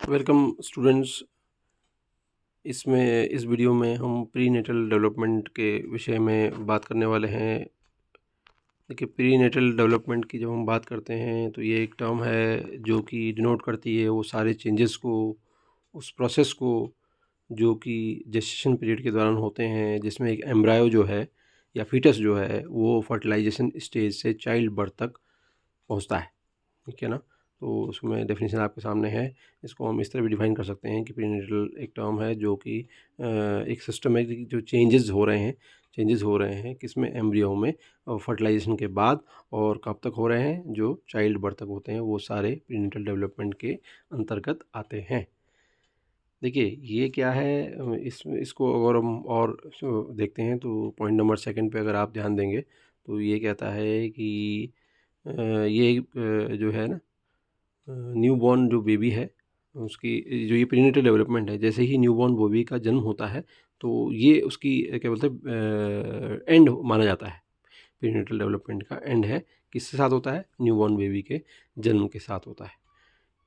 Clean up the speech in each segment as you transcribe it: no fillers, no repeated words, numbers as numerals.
Welcome students. इस video में हम प्री नेटल डेवलपमेंट के विषय में बात करने वाले हैं। देखिए, प्री नेटल डेवलपमेंट की जब हम बात करते हैं तो ये एक टर्म है जो कि डिनोट करती है वो सारे चेंजेस को, उस प्रोसेस को जो कि जेस्टेशन पीरियड के दौरान होते हैं, जिसमें एक एम्ब्रायो जो है या फीटस जो है वो फर्टिलाइजेशन स्टेज से चाइल्ड बर्थ तक पहुंचता है। ठीक है ना। तो उसमें डेफिनेशन आपके सामने है। इसको हम इस तरह भी डिफाइन कर सकते हैं कि प्रीनेटल एक टर्म है जो कि एक सिस्टम है कि जो चेंजेस हो रहे हैं किसमें, एम्ब्रियो में फर्टिलाइजेशन के बाद, और कब तक हो रहे हैं, जो चाइल्ड बर्थ तक होते हैं, वो सारे प्रीनेटल डेवलपमेंट के अंतर्गत आते हैं। देखिए ये क्या है, इसको अगर हम और देखते हैं तो पॉइंट नंबर सेकंड पे अगर आप ध्यान देंगे तो ये कहता है कि ये जो है ना, न्यू बॉर्न जो बेबी है उसकी जो ये प्रीनेटल डेवलपमेंट है, जैसे ही न्यू बॉर्न बेबी का जन्म होता है तो ये उसकी क्या बोलते हैं, एंड माना जाता है। प्रीनेटल डेवलपमेंट का एंड है, किसके साथ होता है, न्यू बॉर्न बेबी के जन्म के साथ होता है।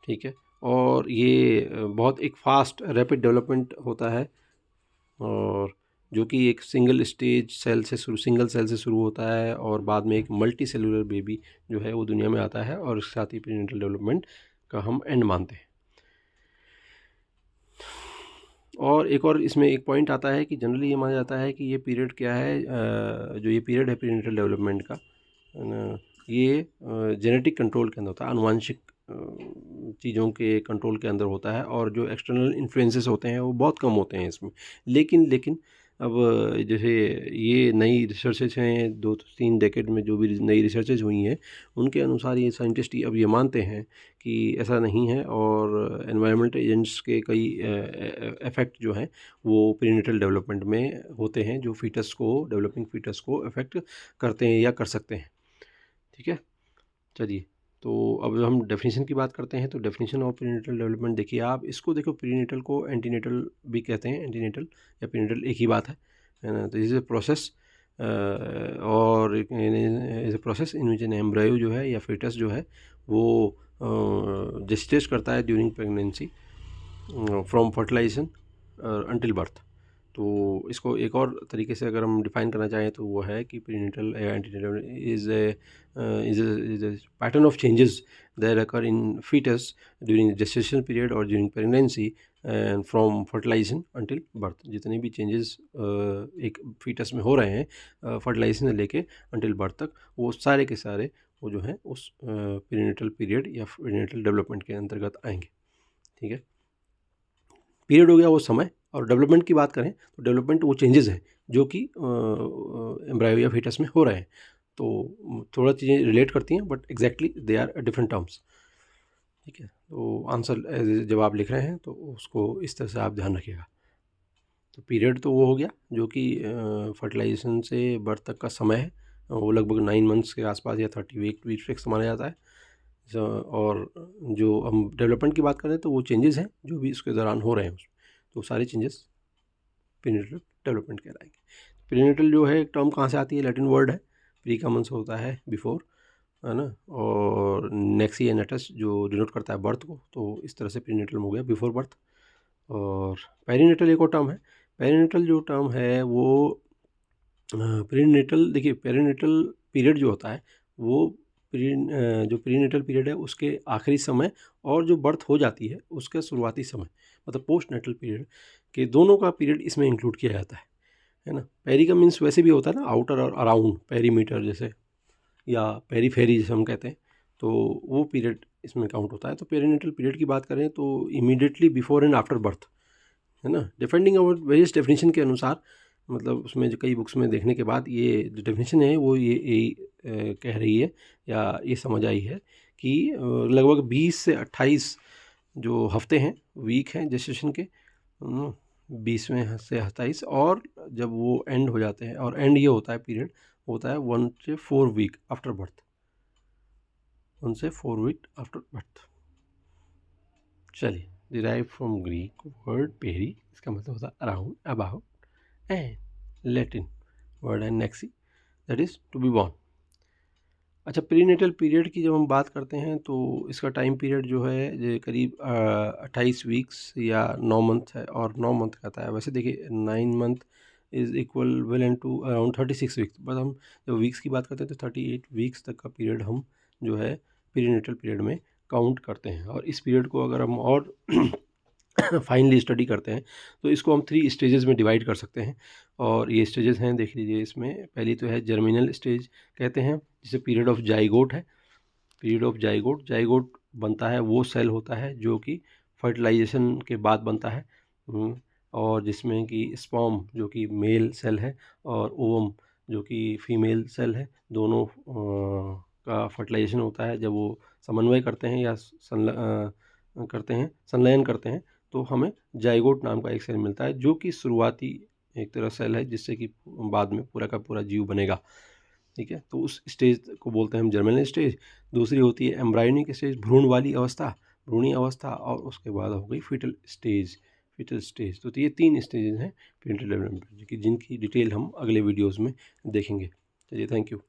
ठीक है। और ये बहुत एक फास्ट रैपिड डेवलपमेंट होता है, और जो कि एक सिंगल सेल से शुरू होता है और बाद में एक मल्टी सेलुलर बेबी जो है वो दुनिया में आता है, और इसके साथ ही प्रीनेटल डेवलपमेंट का हम एंड मानते हैं। और एक और इसमें एक पॉइंट आता है कि जनरली ये माना जाता है कि ये पीरियड क्या है, जो ये पीरियड है प्रीनेटल डेवलपमेंट का, ये जेनेटिक कंट्रोल के अंदर होता है, आनुवांशिक चीज़ों के कंट्रोल के अंदर होता है, और जो एक्सटर्नल इन्फ्लुएंसेस होते हैं वो बहुत कम होते हैं इसमें। लेकिन लेकिन अब जैसे ये नई रिसर्चेज हैं, 2-3 डेकेड में जो भी नई रिसर्चेज हुई हैं, उनके अनुसार ये साइंटिस्ट अब ये मानते हैं कि ऐसा नहीं है, और एनवायरनमेंट एजेंट्स के कई इफ़ेक्ट जो हैं वो प्रीनेटल डेवलपमेंट में होते हैं, जो डेवलपिंग फीटस को इफ़ेक्ट करते हैं या कर सकते हैं। ठीक है। चलिए, तो अब हम डेफिनेशन की बात करते हैं। तो डेफिनेशन ऑफ प्रीनेटल डेवलपमेंट देखिए, आप इसको देखो, प्रीनेटल को एंटीनेटल भी कहते हैं। एंटीनेटल या प्रीनेटल एक ही बात है ना। तो इज ए प्रोसेस, और is a process in which N embryo जो है या fetus जो है वो जेस्टेट करता है during pregnancy from fertilisation until birth. तो इसको एक और तरीके से अगर हम डिफाइन करना चाहें तो वो है कि प्रीनेटल या antenatal is a pattern of changes that occur in foetus during gestation period और during pregnancy and from fertilisation until birth. जितने भी चेंजेस एक फीटस में हो रहे हैं फर्टिलाइजेशन से लेके अंटिल बर्थ तक, वो सारे के सारे वो जो हैं उस प्रीनेटल पीरियड या प्रीनेटल डेवलपमेंट के अंतर्गत आएंगे। ठीक है। पीरियड हो गया वो समय, और डेवलपमेंट की बात करें तो डेवलपमेंट वो चेंजेस हैं जो कि एम्ब्रायो या फीटस में हो रहे हैं। तो थोड़ा चीज़ें रिलेट करती हैं, but exactly they are different terms. ठीक है। तो आंसर जब आप लिख रहे हैं तो उसको इस तरह से आप ध्यान रखिएगा। तो पीरियड तो वो हो गया जो कि फर्टिलाइजेशन से बर्थ तक का समय है, वो लगभग 9 मंथ्स के आसपास या 38 वीक्स माना जाता है। और जो हम डेवलपमेंट की बात करें तो वो चेंजेस हैं जो भी इसके दौरान हो रहे हैं उसमें, तो सारे चेंजेस प्रीनेटल डेवलपमेंट कहलाएंगे। प्रीनेटल जो है एक टर्म कहाँ से आती है, लैटिन वर्ड है। प्री का मीन्स होता है बिफोर, है ना, और नेक्सी या नेटस जो डिनोट करता है बर्थ को, तो इस तरह से प्रीनेटल हो गया बिफोर बर्थ। और पेरीनेटल एक और टर्म है। पेरीनेटल जो टर्म है वो प्रीनेटल, देखिए पेरीनेटल पीरियड जो होता है वो जो प्रीनेटल पीरियड है उसके आखिरी समय, और जो बर्थ हो जाती है उसका शुरुआती समय, मतलब पोस्ट नेटल पीरियड के दोनों का पीरियड इसमें इंक्लूड किया जाता है ना। पेरी का मीन्स वैसे भी होता है ना, आउटर और अराउंड, पेरीमीटर जैसे, या पेरीफेरी जैसे हम कहते हैं, तो वो पीरियड इसमें काउंट होता है। तो पेरीनेटल पीरियड की बात करें तो immediately before and after birth, है ना, डिपेंडिंग ऑन वेरियस डेफिनेशन के अनुसार, मतलब उसमें जो कई बुक्स में देखने के बाद ये जो डेफिनेशन है वो ये यही कह रही है या ये समझ आई है कि लगभग 20 से 28 जो हफ्ते हैं, वीक हैं जेस्टेशन के, 20वें से 27, और जब वो एंड हो जाते हैं, और एंड ये होता है पीरियड होता है 1 से 4 वीक आफ्टर बर्थ, 1 से 4 वीक आफ्टर बर्थ। चलिए, derive from Greek word peri, इसका मतलब होता है around, about, and Latin word and nexi, that is to be born. अच्छा, प्रीनेटल पीरियड की जब हम बात करते हैं तो इसका टाइम पीरियड जो है ये करीब 28 वीक्स या 9 मंथ है, और 9 मंथ कहता है। वैसे देखिए 9 month is equivalent to around 36 weeks, but हम जब वीक्स की बात करते हैं तो 38 वीक्स तक का पीरियड हम जो है प्रीनेटल पीरियड में काउंट करते हैं। और इस पीरियड को अगर हम और फाइनली स्टडी करते हैं तो इसको हम 3 स्टेजेस में डिवाइड कर सकते हैं। और ये स्टेजेस हैं, देख लीजिए इसमें। पहली तो है जर्मिनल स्टेज कहते हैं, जिसे पीरियड ऑफ जाइगोट है। पीरियड ऑफ जाइगोट, जाइगोट बनता है वो सेल होता है जो कि फर्टिलाइजेशन के बाद बनता है। और जिसमें कि स्पर्म जो कि मेल सेल है और ओवम जो कि फीमेल सेल है, दोनों का फर्टिलाइजेशन होता है। जब वो समन्वय करते हैं या संलयन करते हैं तो हमें जाइगोट नाम का एक सेल मिलता है, जो कि शुरुआती एक तरह सेल है जिससे कि बाद में पूरा का पूरा जीव बनेगा। ठीक है, तो उस स्टेज को बोलते हैं हम जर्मिनल स्टेज। दूसरी होती है एम्ब्रायोनिक स्टेज, भ्रूण वाली अवस्था, भ्रूणी अवस्था। और उसके बाद हो गई फीटल स्टेज, फीटल स्टेज। तो ये 3 स्टेजेस हैं प्रीनेटल डेवलपमेंट की, जिनकी डिटेल हम अगले वीडियोज़ में देखेंगे। चलिए, थैंक यू।